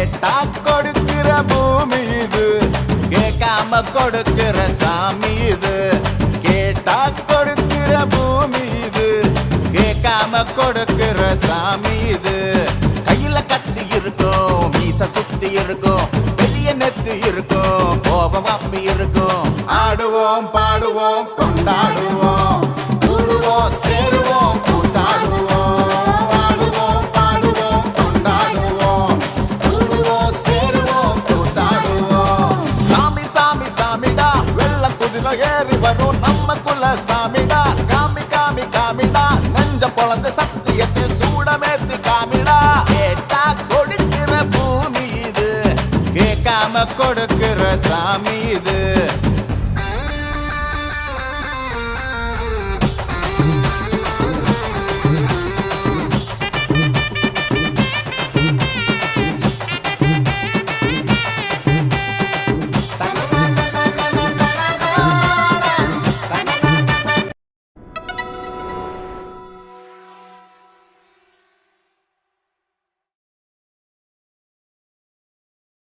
கேட்டா கொடுக்கிற பூமி இது, கேட்காம கொடுக்கிற சாமி இது. கேட்டா கொடுக்கிற பூமி இது, கேட்காம கொடுக்கிற சாமி இது. கையில கத்தி இருக்கும், மீச சுத்தி இருக்கும், பெரிய நெத்து இருக்கும், கோபம் அப்பி இருக்கும். ஆடுவோம் பாடுவோம் கொண்டாடுவோம், கூடுவோம் சேருவோம் கூத்தாடுவோம். ஆடுவோம் பாடுவோம் கொண்டாடுவோம், கூடுவோம் சேருவோம் கூத்தாடுவோம். சாமி சாமி சாமிடா, வெள்ள குதிரை ஏறி வரும் நம்ம குல சாமிடா. காமி காமி காமிடா, நெஞ்ச பொழந்த சத்தியத்தை சூடமேத்து காமிடா. கேட்டா கொடுக்கிற பூமி இது, கேட்காம கொடுக்கிற சாமி இது.